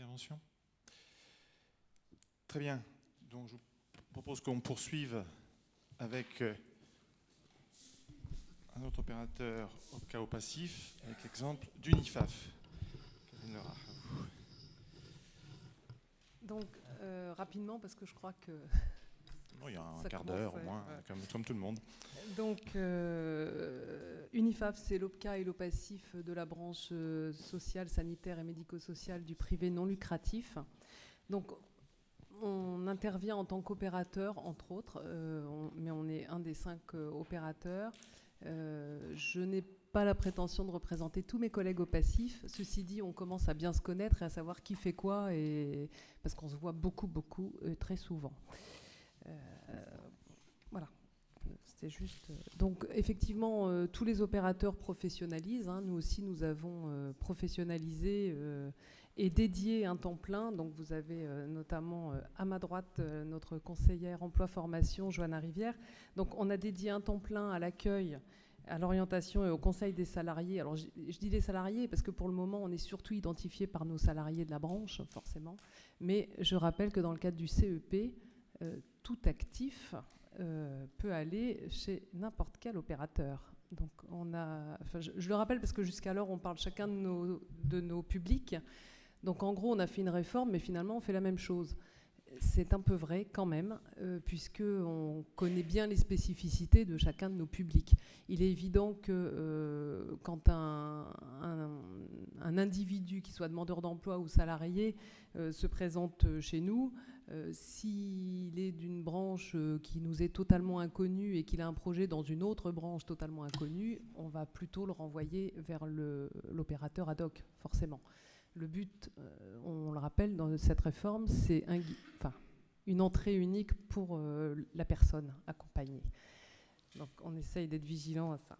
intervention? Très bien. Donc, je vous propose qu'on poursuive avec un autre opérateur au chaos passif, avec l'exemple d'Unifaf. Donc, rapidement, parce que je crois que... Bon, il y a un quart d'heure au moins, comme tout le monde. Donc, Unifaf, c'est l'OPCA et l'OPACIF de la branche sociale, sanitaire et médico-sociale du privé non lucratif. Donc, on intervient en tant qu'opérateur, entre autres, mais on est un des 5 opérateurs. Je n'ai pas la prétention de représenter tous mes collègues au passif. Ceci dit, on commence à bien se connaître et à savoir qui fait quoi, parce qu'on se voit beaucoup, très souvent. Voilà. C'était juste. Donc, effectivement, tous les opérateurs professionnalisent. Nous aussi, nous avons professionnalisé et dédié un temps plein. Donc, vous avez notamment à ma droite notre conseillère emploi-formation, Johanna Rivière. Donc, on a dédié un temps plein à l'accueil, à l'orientation et au conseil des salariés. Alors, je dis les salariés parce que pour le moment, on est surtout identifié par nos salariés de la branche, forcément. Mais je rappelle que dans le cadre du CEP, tout actif peut aller chez n'importe quel opérateur. Donc je le rappelle parce que jusqu'alors, on parle chacun de nos publics. Donc en gros, on a fait une réforme, mais finalement, on fait la même chose. C'est un peu vrai quand même, puisqu'on connaît bien les spécificités de chacun de nos publics. Il est évident que quand un individu, qui soit demandeur d'emploi ou salarié, se présente chez nous, s'il est d'une branche qui nous est totalement inconnue et qu'il a un projet dans une autre branche totalement inconnue, on va plutôt le renvoyer vers l'opérateur ad hoc, forcément. Le but, on le rappelle, dans cette réforme, c'est une entrée unique pour la personne accompagnée. Donc, on essaye d'être vigilant à ça.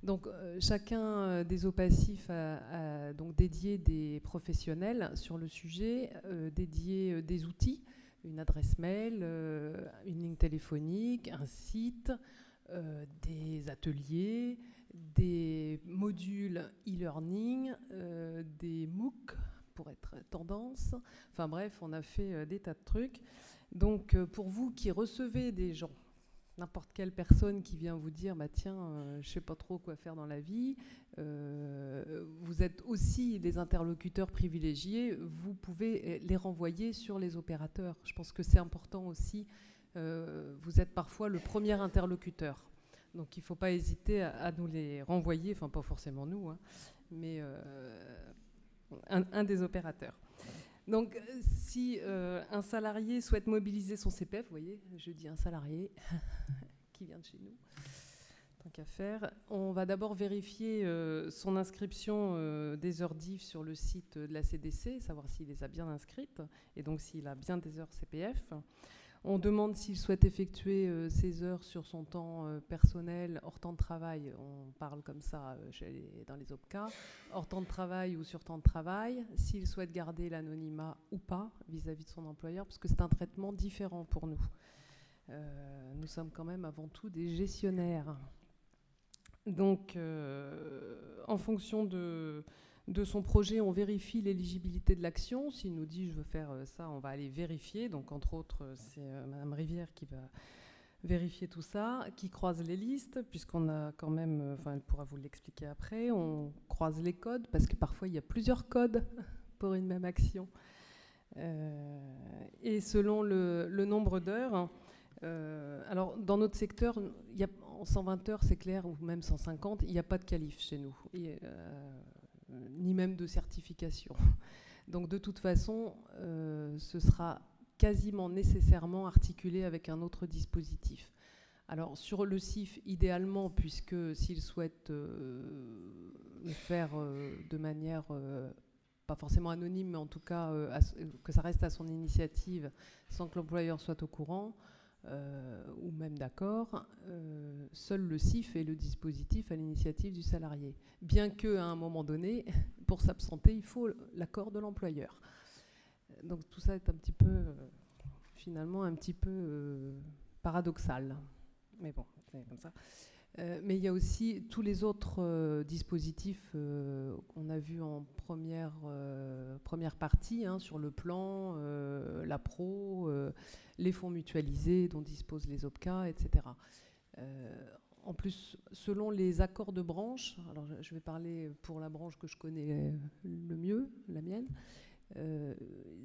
Donc, chacun des OPACIF a donc dédié des professionnels sur le sujet, dédié des outils, une adresse mail, une ligne téléphonique, un site, des ateliers, des modules e-learning, des MOOC pour être tendance. Enfin bref, on a fait des tas de trucs. Donc pour vous qui recevez des gens, n'importe quelle personne qui vient vous dire bah tiens, je sais pas trop quoi faire dans la vie, vous êtes aussi des interlocuteurs privilégiés, vous pouvez les renvoyer sur les opérateurs. Je pense que c'est important aussi. Vous êtes parfois le premier interlocuteur. Donc il ne faut pas hésiter à nous les renvoyer, enfin pas forcément nous, mais un des opérateurs. Donc si un salarié souhaite mobiliser son CPF, vous voyez, je dis un salarié qui vient de chez nous, tant qu'à faire, on va d'abord vérifier son inscription des heures DIF sur le site de la CDC, savoir s'il les a bien inscrites, et donc s'il a bien des heures CPF. On demande s'il souhaite effectuer ses heures sur son temps personnel, hors temps de travail, on parle comme ça dans les OPCA, hors temps de travail ou sur temps de travail, s'il souhaite garder l'anonymat ou pas vis-à-vis de son employeur, parce que c'est un traitement différent pour nous. Nous sommes quand même avant tout des gestionnaires. Donc, en fonction de son projet, on vérifie l'éligibilité de l'action. S'il nous dit « je veux faire ça », on va aller vérifier. Donc, entre autres, c'est Madame Rivière qui va vérifier tout ça, qui croise les listes, puisqu'on a quand même, elle pourra vous l'expliquer après, on croise les codes, parce que parfois, il y a plusieurs codes pour une même action. Et selon le nombre d'heures, alors, dans notre secteur, en 120 heures, c'est clair, ou même 150, il n'y a pas de qualif chez nous. Ni même de certification. Donc de toute façon, ce sera quasiment nécessairement articulé avec un autre dispositif. Alors sur le CIF, idéalement, puisque s'il souhaite le faire de manière pas forcément anonyme, mais en tout cas que ça reste à son initiative sans que l'employeur soit au courant, ou même d'accord, seul le CIF est le dispositif à l'initiative du salarié. Bien qu'à un moment donné, pour s'absenter, il faut l'accord de l'employeur. Donc tout ça est un petit peu, finalement, un petit peu paradoxal. Mais bon, c'est comme ça. Mais il y a aussi tous les autres dispositifs qu'on a vus en première partie, hein, sur le plan, la pro, les fonds mutualisés dont disposent les OPCA, etc. En plus, selon les accords de branche, alors je vais parler pour la branche que je connais le mieux, la mienne,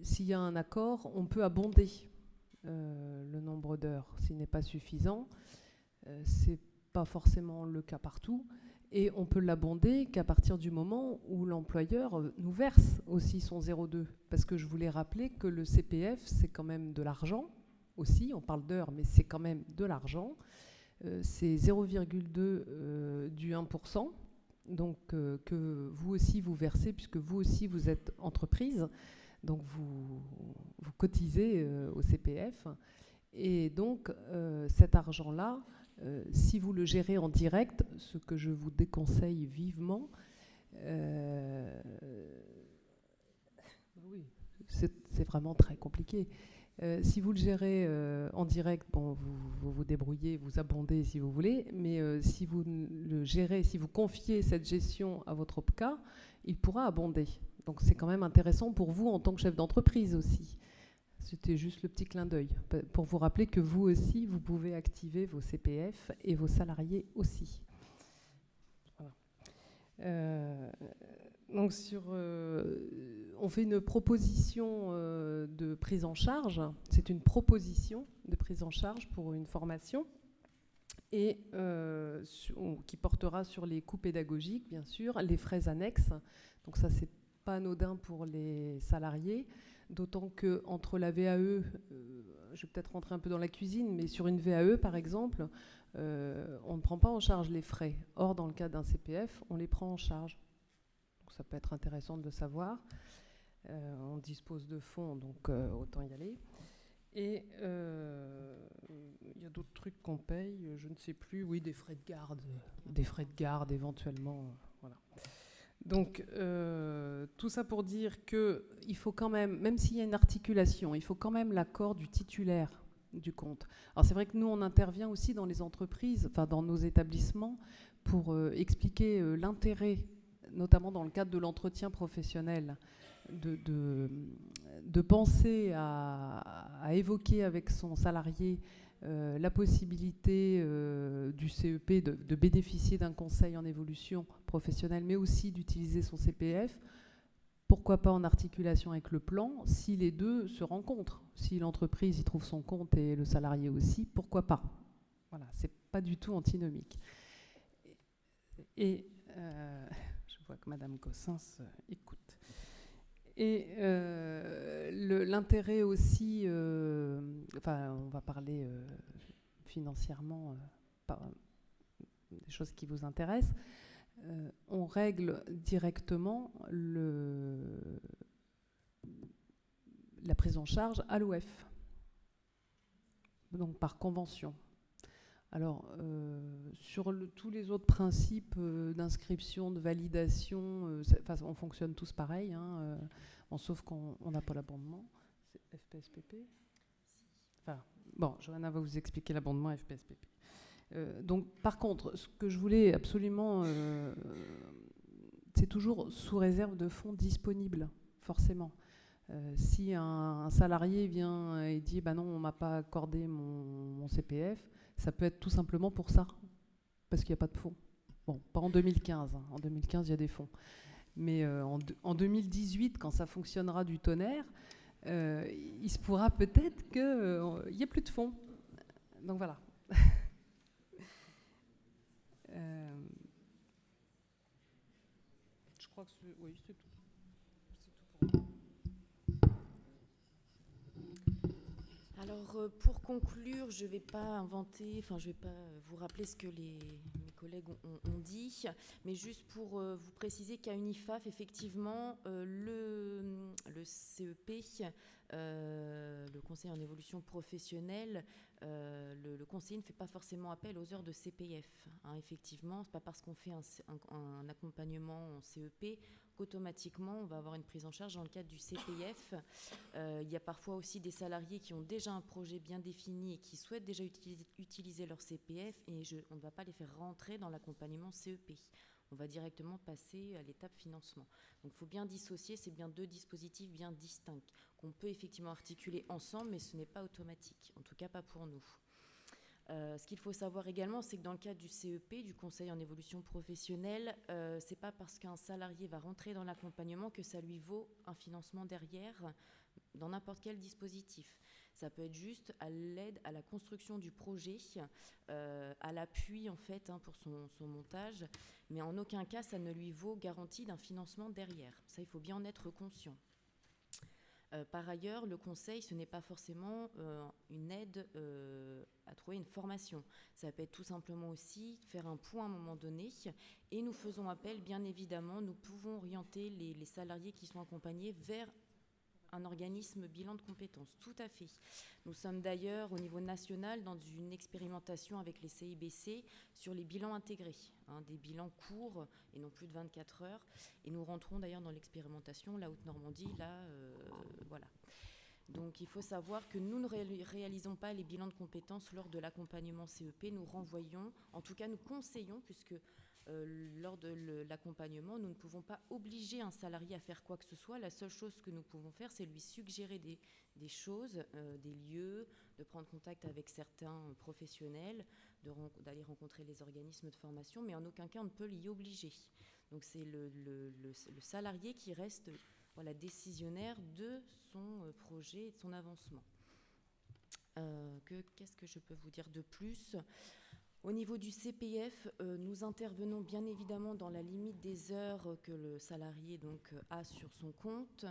s'il y a un accord, on peut abonder le nombre d'heures s'il n'est pas suffisant. C'est pas forcément le cas partout, et on peut l'abonder qu'à partir du moment où l'employeur nous verse aussi son 0,2. Parce que je voulais rappeler que le CPF, c'est quand même de l'argent aussi, on parle d'heures, mais c'est quand même de l'argent. C'est 0,2 du 1%, donc que vous aussi vous versez, puisque vous aussi vous êtes entreprise, donc vous cotisez au CPF. Et donc cet argent-là, si vous le gérez en direct, ce que je vous déconseille vivement, oui, c'est vraiment très compliqué. Si vous le gérez en direct, bon, vous vous débrouillez, vous abondez si vous voulez, mais si vous le gérez, si vous confiez cette gestion à votre OPCA, il pourra abonder. Donc c'est quand même intéressant pour vous en tant que chef d'entreprise aussi. C'était juste le petit clin d'œil, pour vous rappeler que vous aussi, vous pouvez activer vos CPF et vos salariés aussi. Voilà. Donc on fait une proposition de prise en charge. C'est une proposition de prise en charge pour une formation et qui portera sur les coûts pédagogiques, bien sûr, les frais annexes. Donc ça, c'est pas anodin pour les salariés. D'autant qu'entre la VAE, je vais peut-être rentrer un peu dans la cuisine, mais sur une VAE, par exemple, on ne prend pas en charge les frais. Or, dans le cas d'un CPF, on les prend en charge. Donc, ça peut être intéressant de le savoir. On dispose de fonds, donc autant y aller. Et il y a d'autres trucs qu'on paye, je ne sais plus. Oui, des frais de garde éventuellement. Voilà. Donc, tout ça pour dire qu'il faut quand même s'il y a une articulation, il faut quand même l'accord du titulaire du compte. Alors, c'est vrai que nous, on intervient aussi dans les entreprises, enfin dans nos établissements, pour expliquer l'intérêt, notamment dans le cadre de l'entretien professionnel, de penser à évoquer avec son salarié la possibilité du CEP de bénéficier d'un conseil en évolution professionnelle, mais aussi d'utiliser son CPF. Pourquoi pas en articulation avec le plan, si les deux se rencontrent. Si l'entreprise y trouve son compte et le salarié aussi, pourquoi pas. Voilà, c'est pas du tout antinomique. Et je vois que Madame Cossens écoute. Et l'intérêt aussi, on va parler financièrement, des choses qui vous intéressent, on règle directement la prise en charge à l'OF, donc par convention. Alors, sur tous les autres principes d'inscription, de validation, on fonctionne tous pareil, hein, sauf qu'on n'a pas l'abondement. C'est FPSPP ? Enfin, bon, Johanna va vous expliquer l'abondement FPSPP. Donc, par contre, ce que je voulais absolument, c'est toujours sous réserve de fonds disponibles, forcément. Si un salarié vient et dit bah non, on ne m'a pas accordé mon CPF, ça peut être tout simplement pour ça, parce qu'il n'y a pas de fonds. Bon, pas en 2015. Hein. En 2015, il y a des fonds. Mais en 2018, quand ça fonctionnera du tonnerre, il se pourra peut-être qu'il n'y ait plus de fonds. Donc voilà. Je crois que oui, c'est tout. C'est tout pour moi. Alors, pour conclure, je ne vais pas je vais pas vous rappeler ce que mes collègues ont dit, mais juste pour vous préciser qu'à Unifaf, effectivement, le CEP, le Conseil en évolution professionnelle, le conseiller ne fait pas forcément appel aux heures de CPF. Hein, effectivement, ce n'est pas parce qu'on fait un accompagnement en CEP qu'automatiquement on va avoir une prise en charge dans le cadre du CPF. Il y a parfois aussi des salariés qui ont déjà un projet bien défini et qui souhaitent déjà utiliser leur CPF, et on ne va pas les faire rentrer dans l'accompagnement CEP. On va directement passer à l'étape financement. Donc il faut bien dissocier, c'est bien deux dispositifs bien distincts qu'on peut effectivement articuler ensemble, mais ce n'est pas automatique, en tout cas pas pour nous. Ce qu'il faut savoir également, c'est que dans le cadre du CEP, du Conseil en évolution professionnelle, c'est pas parce qu'un salarié va rentrer dans l'accompagnement que ça lui vaut un financement derrière dans n'importe quel dispositif. Ça peut être juste à l'aide à la construction du projet, à l'appui en fait pour son montage, mais en aucun cas ça ne lui vaut garantie d'un financement derrière. Ça, il faut bien en être conscient. Par ailleurs, le conseil, ce n'est pas forcément une aide à trouver une formation. Ça peut être tout simplement aussi faire un point à un moment donné, et nous faisons appel, bien évidemment, nous pouvons orienter les salariés qui sont accompagnés vers un organisme bilan de compétences, tout à fait. Nous sommes d'ailleurs au niveau national dans une expérimentation avec les CIBC sur les bilans intégrés, des bilans courts et non plus de 24 heures. Et nous rentrons d'ailleurs dans l'expérimentation, la Haute-Normandie, voilà. Donc il faut savoir que nous ne réalisons pas les bilans de compétences lors de l'accompagnement CEP, nous renvoyons, en tout cas nous conseillons, puisque lors de l'accompagnement, nous ne pouvons pas obliger un salarié à faire quoi que ce soit. La seule chose que nous pouvons faire, c'est lui suggérer des choses, des lieux, de prendre contact avec certains professionnels, d'aller rencontrer les organismes de formation, mais en aucun cas on ne peut l'y obliger. Donc c'est le salarié qui reste décisionnaire de son projet et de son avancement. Qu'est-ce que je peux vous dire de plus ? Au niveau du CPF, nous intervenons bien évidemment dans la limite des heures que le salarié a sur son compte.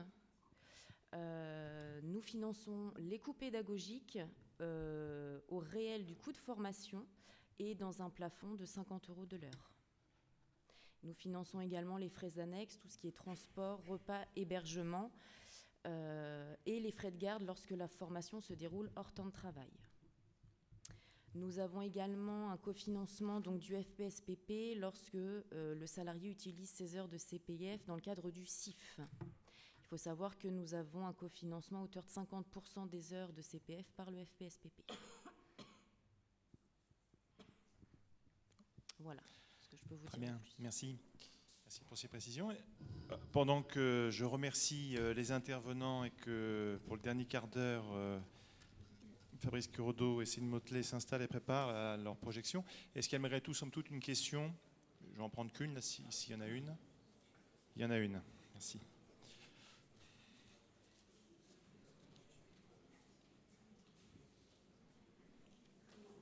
Nous finançons les coûts pédagogiques au réel du coût de formation et dans un plafond de 50 € de l'heure. Nous finançons également les frais annexes, tout ce qui est transport, repas, hébergement, et les frais de garde lorsque la formation se déroule hors temps de travail. Nous avons également un cofinancement du FPSPP lorsque le salarié utilise ses heures de CPF dans le cadre du CIF. Il faut savoir que nous avons un cofinancement à hauteur de 50% des heures de CPF par le FPSPP. Voilà ce que je peux vous dire. Très bien, merci. Merci pour ces précisions. Pendant que je remercie les intervenants et que pour le dernier quart d'heure, Fabrice Curodo et Céline Motelet s'installent et préparent leur projection, est-ce qu'il y a malgré tout, somme toute, une question ? Je vais en prendre qu'une, là, s'il y en a une. Il y en a une, merci.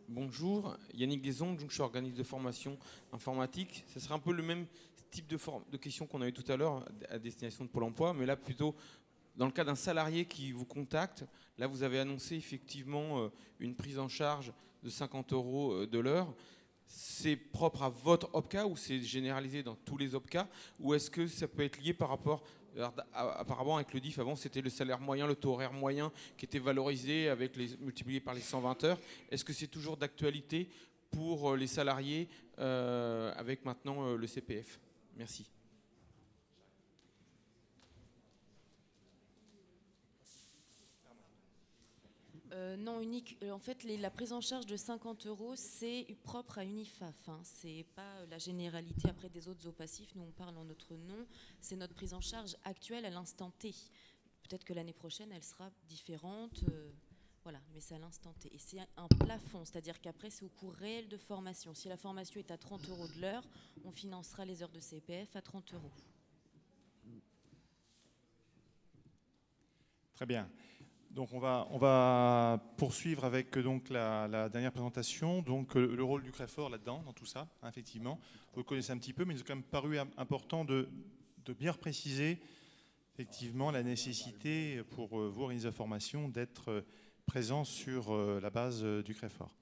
Bonjour, Yannick Guézon, je suis organisme de formation informatique. Ce sera un peu le même type de questions qu'on a eu tout à l'heure à destination de Pôle emploi, mais là plutôt dans le cas d'un salarié qui vous contacte. Là, vous avez annoncé effectivement une prise en charge de 50 € de l'heure. C'est propre à votre OPCA ou c'est généralisé dans tous les OPCA, ou est-ce que ça peut être lié par rapport... Apparemment, avec le DIF, avant, c'était le salaire moyen, le taux horaire moyen qui était valorisé multiplié par les 120 heures. Est-ce que c'est toujours d'actualité pour les salariés avec maintenant le CPF ? Merci. Non, unique. En fait, la prise en charge de 50 €, c'est propre à Unifaf. C'est pas la généralité après des autres OPACIF. Nous, on parle en notre nom. C'est notre prise en charge actuelle à l'instant T. Peut-être que l'année prochaine, elle sera différente. Voilà, mais c'est à l'instant T. Et c'est un plafond, c'est-à-dire qu'après, c'est au coût réel de formation. Si la formation est à 30 € de l'heure, on financera les heures de CPF à 30 €. Très bien. Donc on va poursuivre avec la dernière présentation. Donc le rôle du CREFOR là-dedans, dans tout ça, effectivement. Vous le connaissez un petit peu, mais il nous a quand même paru important de bien préciser effectivement la nécessité pour vous, organisateurs de formation, d'être présents sur la base du CREFOR.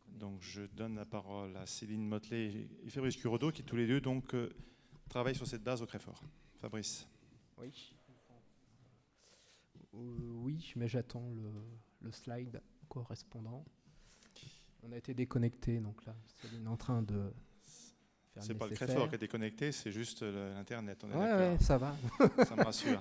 Donc je donne la parole à Céline Motelet et Fabrice Curodo, qui tous les deux travaillent sur cette base au CREFOR. Fabrice. Oui, mais j'attends le slide. correspondant. On a été déconnecté, donc là, Céline est en train de faire C'est le pas le nécessaire. Créfort qui est déconnecté, c'est juste l'Internet. On est Ouais, d'accord. ouais, ça va. Ça me rassure.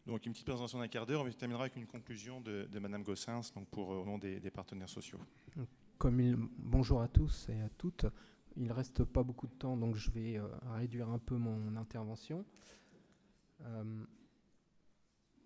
Donc une petite présentation d'un quart d'heure, on terminera avec une conclusion de Madame Gossens, donc au nom des partenaires sociaux. Bonjour à tous et à toutes. Il ne reste pas beaucoup de temps, donc je vais réduire un peu mon intervention.